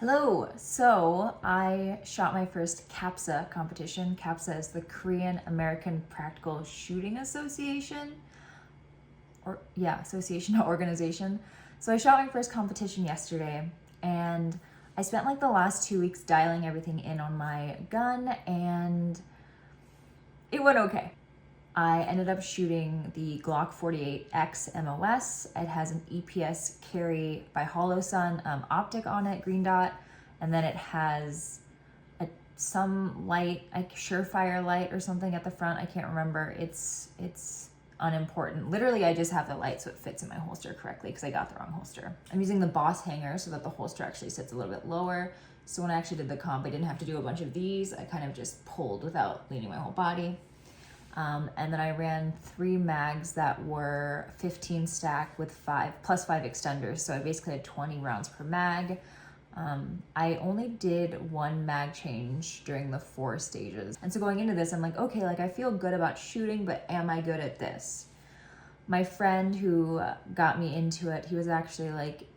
Hello! So I shot my first KAPSA competition. KAPSA is the Korean American Practical Shooting Association. Organization. So I shot my first competition yesterday, and I spent like the last 2 weeks dialing everything in on my gun, and it went okay. I ended up shooting the Glock 48X MOS. It has an EPS carry by Holosun optic on it, green dot, and then it has some light, like Surefire light or something at the front. I can't remember. It's unimportant. Literally, I just have the light so it fits in my holster correctly because I got the wrong holster. I'm using the Boss hanger so that the holster actually sits a little bit lower. So when I actually did the comp, I didn't have to do a bunch of these. I kind of just pulled without leaning my whole body. And then I ran 3 mags that were 15 stack with 5 extenders. So I basically had 20 rounds per mag. I only did 1 mag change during the 4 stages. And so going into this, I'm like, okay, like I feel good about shooting, but am I good at this? My friend who got me into it, he was actually like,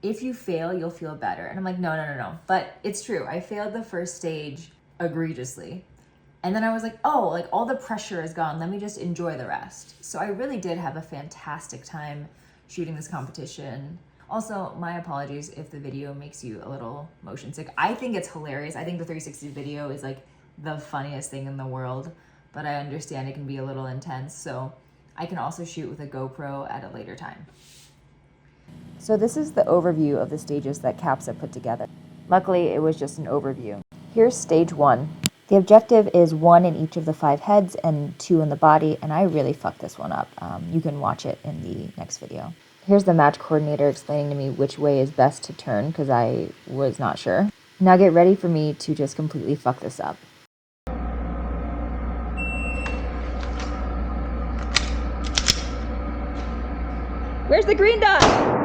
if you fail, you'll feel better. And I'm like, no. But it's true. I failed the first stage egregiously. And then I was like, oh, like all the pressure is gone. Let me just enjoy the rest. So I really did have a fantastic time shooting this competition. Also, my apologies if the video makes you a little motion sick. I think it's hilarious. I think the 360 video is like the funniest thing in the world, but I understand it can be a little intense. So I can also shoot with a GoPro at a later time. So this is the overview of the stages that KAPSA put together. Luckily, it was just an overview. Here's stage 1. The objective is 1 in each of the 5 heads and 2 in the body, and I really fucked this one up. You can watch it in the next video. Here's the match coordinator explaining to me which way is best to turn because I was not sure. Now get ready for me to just completely fuck this up. Where's the green dot?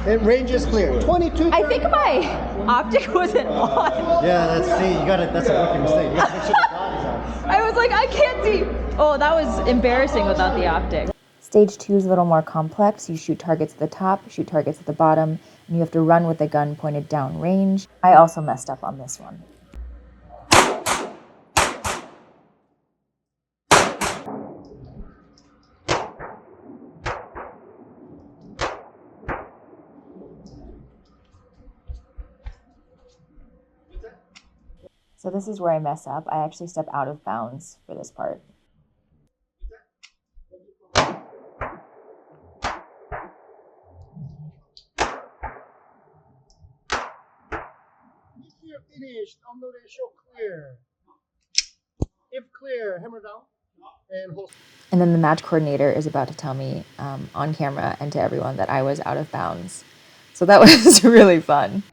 It range is clear. 22. I think my optic wasn't on. Yeah, that's a rookie mistake. You gotta make sure the dot is on. I was like, I can't see. Oh, that was embarrassing without the optic. Stage 2 is a little more complex. You shoot targets at the top, shoot targets at the bottom, and you have to run with the gun pointed down range. I also messed up on this one. So this is where I mess up. I actually step out of bounds for this part. If you're finished, I'm going to show clear. If clear, hammer down and hold. And then the match coordinator is about to tell me on camera and to everyone that I was out of bounds. So that was really fun.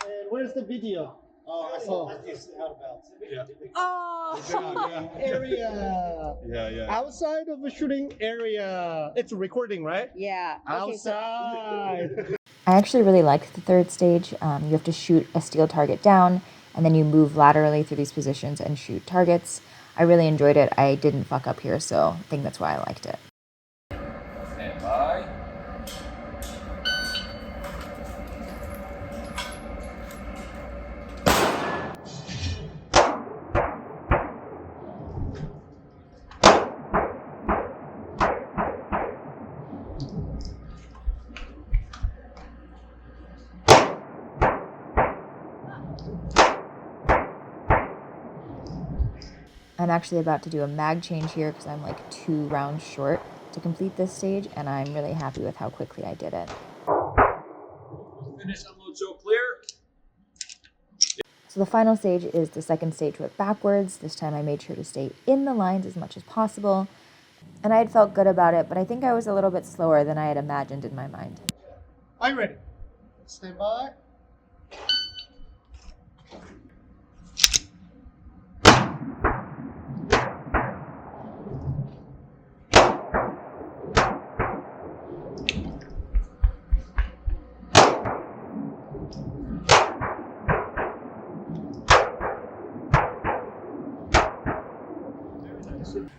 And where's the video? Oh, I saw it. Out of bounds. Yeah. Oh, area. Yeah. Outside of the shooting area. It's a recording, right? Yeah. Outside. I actually really liked the 3rd stage. You have to shoot a steel target down, and then you move laterally through these positions and shoot targets. I really enjoyed it. I didn't fuck up here, so I think that's why I liked it. Stand by. I'm actually about to do a mag change here because I'm like 2 rounds short to complete this stage, and I'm really happy with how quickly I did it. Finish, unload, show clear. So the final stage is the 2nd stage with backwards. This time I made sure to stay in the lines as much as possible, and I had felt good about it, but I think I was a little bit slower than I had imagined in my mind. Are you ready? Stand by.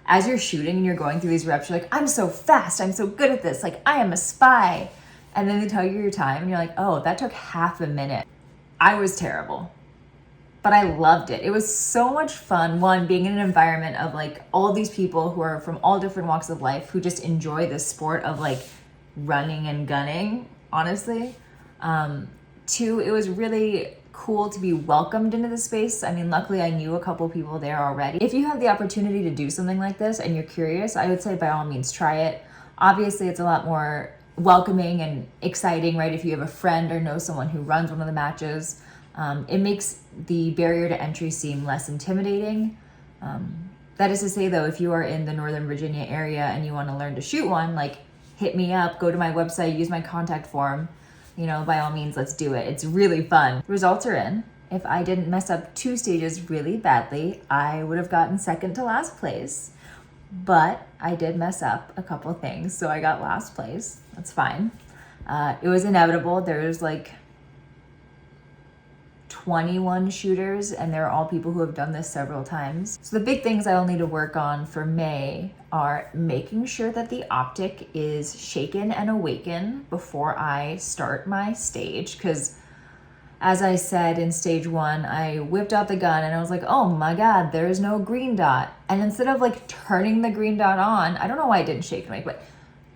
As you're shooting and you're going through these reps, you're like, I'm so fast, I'm so good at this, like I am a spy. And then they tell you your time and you're like, oh, that took half a minute. I was terrible, but I loved it. It was so much fun. One, being in an environment of like all these people who are from all different walks of life who just enjoy this sport of like running and gunning, honestly. Two, it was really cool to be welcomed into the space. I mean, luckily I knew a couple people there already. If you have the opportunity to do something like this and you're curious, I would say by all means try it. Obviously it's a lot more welcoming and exciting, right? If you have a friend or know someone who runs one of the matches, it makes the barrier to entry seem less intimidating. That is to say though, if you are in the Northern Virginia area and you want to learn to shoot one, like hit me up, go to my website, use my contact form, you know, by all means, let's do it. It's really fun. Results are in. If I didn't mess up 2 stages really badly, I would have gotten second to last place. But I did mess up a couple things, so I got last place. That's fine. It was inevitable. There's like 21 shooters, and they're all people who have done this several times. So the big things I'll need to work on for May are making sure that the optic is shaken and awaken before I start my stage, because as I said in stage 1, I whipped out the gun and I was like, oh my God, there's no green dot. And instead of like turning the green dot on, I don't know why I didn't shake and wake, but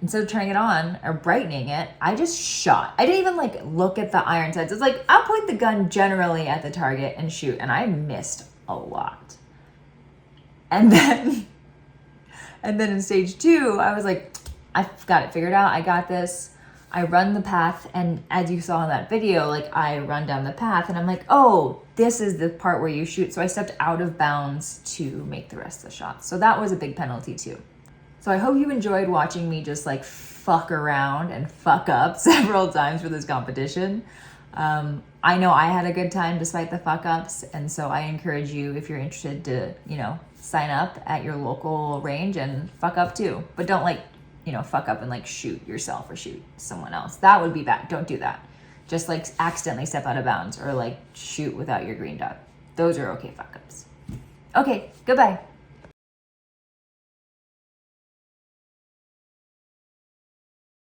instead of turning it on or brightening it, I just shot. I didn't even like look at the iron sights. It's like, I'll point the gun generally at the target and shoot. And I missed a lot. And then in stage 2, I was like, I've got it figured out. I got this. I run the path, and as you saw in that video, like I run down the path and I'm like, oh, this is the part where you shoot. So I stepped out of bounds to make the rest of the shots. So that was a big penalty too. So I hope you enjoyed watching me just like fuck around and fuck up several times for this competition. I know I had a good time despite the fuck ups. And so I encourage you, if you're interested, to, you know, sign up at your local range and fuck up too. But don't like, you know, fuck up and like shoot yourself or shoot someone else. That would be bad. Don't do that. Just like accidentally step out of bounds or like shoot without your green dot. Those are okay fuck ups. Okay, goodbye.